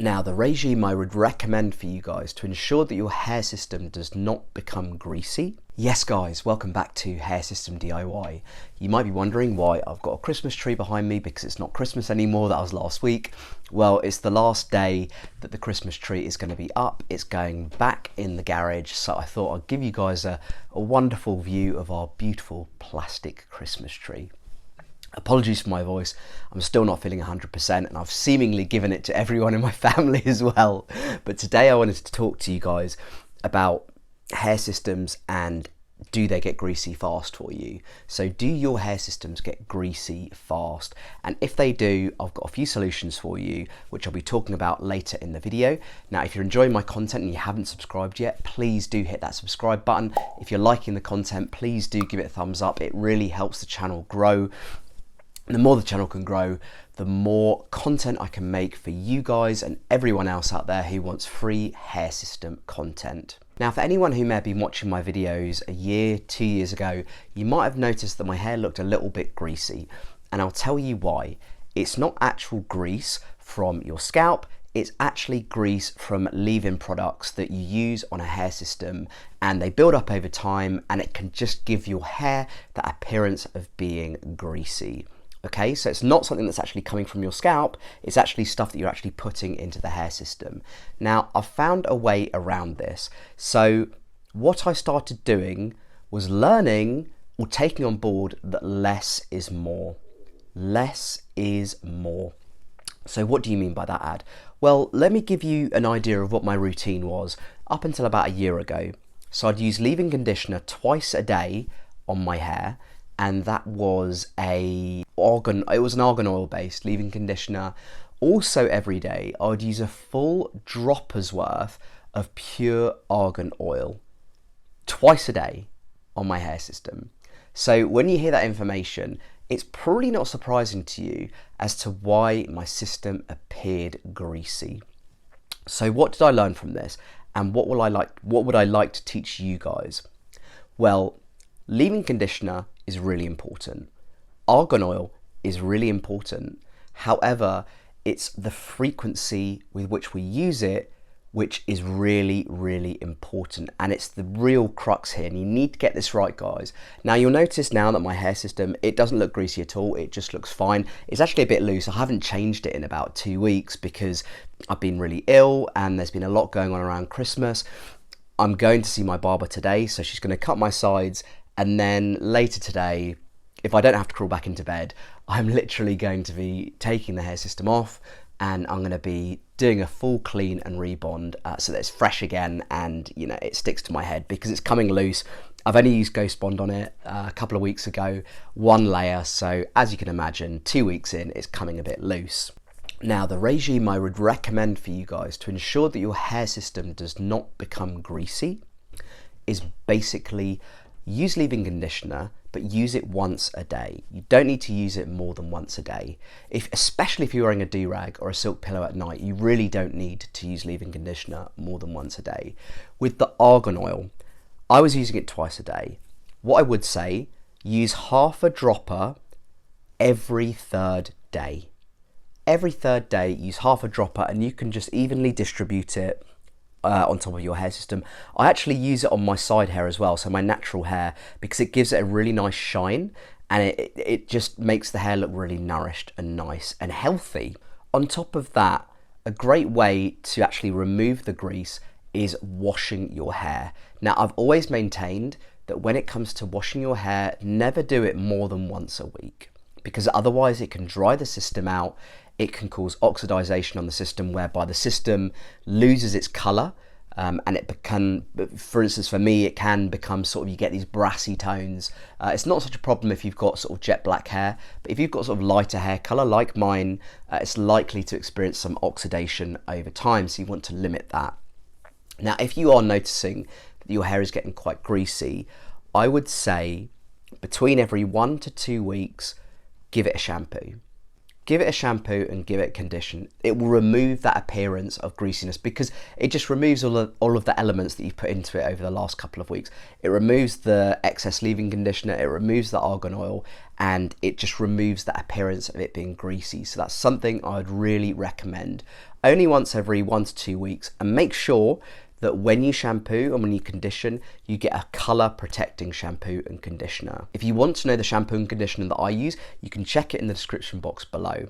Now, the regime I would recommend for you guys to ensure that your hair system does not become greasy. Yes guys, welcome back to Hair System DIY. You might be wondering why I've got a Christmas tree behind me, because it's not Christmas anymore. That was last week. Well, it's the last day that the Christmas tree is going to be up. It's going back in the garage, so I thought I'd give you guys a wonderful view of our beautiful plastic Christmas tree. Apologies for my voice, I'm still not feeling 100% and I've seemingly given it to everyone in my family as well. But today I wanted to talk to you guys about hair systems and do they get greasy fast for you? So do your hair systems get greasy fast? And if they do, I've got a few solutions for you, which I'll be talking about later in the video. Now, if you're enjoying my content and you haven't subscribed yet, please do hit that subscribe button. If you're liking the content, please do give it a thumbs up. It really helps the channel grow. The more the channel can grow, the more content I can make for you guys and everyone else out there who wants free hair system content. Now, for anyone who may have been watching my videos a year, 2 years ago, you might have noticed that my hair looked a little bit greasy, and I'll tell you why. It's not actual grease from your scalp, it's actually grease from leave-in products that you use on a hair system, and they build up over time and it can just give your hair that appearance of being greasy. Okay, so it's not something that's actually coming from your scalp, it's actually stuff that you're actually putting into the hair system. Now, I've found a way around this. So what I started doing was learning or taking on board that less is more. Less is more. So what do you mean by that, Ad? Well, let me give you an idea of what my routine was up until about a year ago. So I'd use leave-in conditioner twice a day on my hair, and that was an argan oil based leave-in conditioner. Also every day I would use a full dropper's worth of pure argan oil twice a day on my hair system. So when you hear that information, it's probably not surprising to you as to why my system appeared greasy. So what did I learn from this, and what would I like to teach you guys? Well, leave-in conditioner is really important. Argan oil is really important. However, it's the frequency with which we use it which is really, really important, and it's the real crux here, and you need to get this right, guys. Now, you'll notice now that my hair system, it doesn't look greasy at all, it just looks fine. It's actually a bit loose. I haven't changed it in about 2 weeks because I've been really ill and there's been a lot going on around Christmas. I'm going to see my barber today, so she's going to cut my sides, and then later today, if I don't have to crawl back into bed, I'm literally going to be taking the hair system off, and I'm going to be doing a full clean and rebond so that it's fresh again, and you know, it sticks to my head because it's coming loose. I've only used Ghost Bond on it a couple of weeks ago, 1 layer, so as you can imagine, 2 weeks in, it's coming a bit loose. Now, the regime I would recommend for you guys to ensure that your hair system does not become greasy is basically use leave-in conditioner, but use it once a day. You don't need to use it more than once a day. Especially if you're wearing a do-rag or a silk pillow at night, you really don't need to use leave-in conditioner more than once a day. With the argan oil, I was using it twice a day. What I would say, use half a dropper every 3rd day. Every 3rd day, use half a dropper, and you can just evenly distribute it on top of your hair system. I actually use it on my side hair as well, so my natural hair, because it gives it a really nice shine, and it just makes the hair look really nourished and nice and healthy. On top of that, a great way to actually remove the grease is washing your hair. Now, I've always maintained that when it comes to washing your hair, never do it more than once a week, because otherwise it can dry the system out. It can cause oxidization on the system, whereby the system loses its color, and it can, for instance, for me, it can become sort of, you get these brassy tones. It's not such a problem if you've got sort of jet black hair, but if you've got sort of lighter hair color like mine, it's likely to experience some oxidation over time, so you want to limit that. Now, if you are noticing that your hair is getting quite greasy, I would say between every 1 to 2 weeks, give it a shampoo. give it a shampoo and give it condition. It will remove that appearance of greasiness because it just removes all of the elements that you've put into it over the last couple of weeks. It removes the excess leave-in conditioner, it removes the argan oil, and it just removes that appearance of it being greasy. So that's something I'd really recommend. Only once every 1 to 2 weeks, and make sure that when you shampoo and when you condition, you get a colour protecting shampoo and conditioner. If you want to know the shampoo and conditioner that I use, you can check it in the description box below.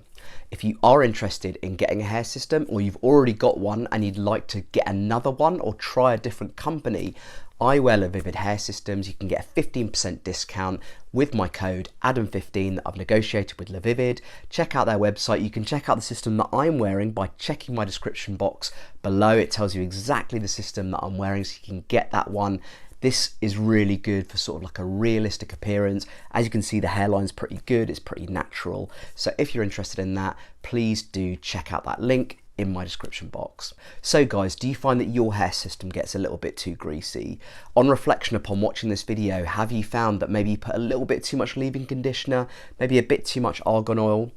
If you are interested in getting a hair system, or you've already got one and you'd like to get another one or try a different company, I wear Vivid hair systems. You can get a 15% discount with my code Adam15 that I've negotiated with Vivid. Check out their website. You can check out the system that I'm wearing by checking my description box below. It tells you exactly the system that I'm wearing, so you can get that one. This is really good for sort of like a realistic appearance. As you can see, the hairline's pretty good, it's pretty natural. So if you're interested in that, please do check out that link in my description box. So guys, do you find that your hair system gets a little bit too greasy? On reflection upon watching this video, have you found that maybe you put a little bit too much leave-in conditioner, maybe a bit too much argan oil?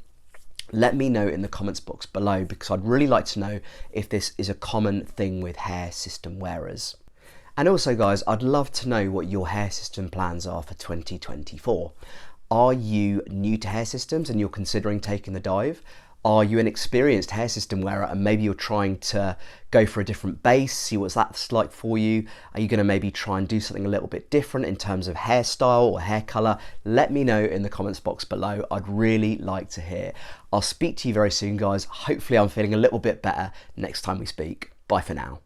Let me know in the comments box below, because I'd really like to know if this is a common thing with hair system wearers. And also guys, I'd love to know what your hair system plans are for 2024. Are you new to hair systems and you're considering taking the dive? Are you an experienced hair system wearer and maybe you're trying to go for a different base, see what that's like for you? Are you going to maybe try and do something a little bit different in terms of hairstyle or hair colour? Let me know in the comments box below. I'd really like to hear. I'll speak to you very soon guys. Hopefully I'm feeling a little bit better next time we speak. Bye for now.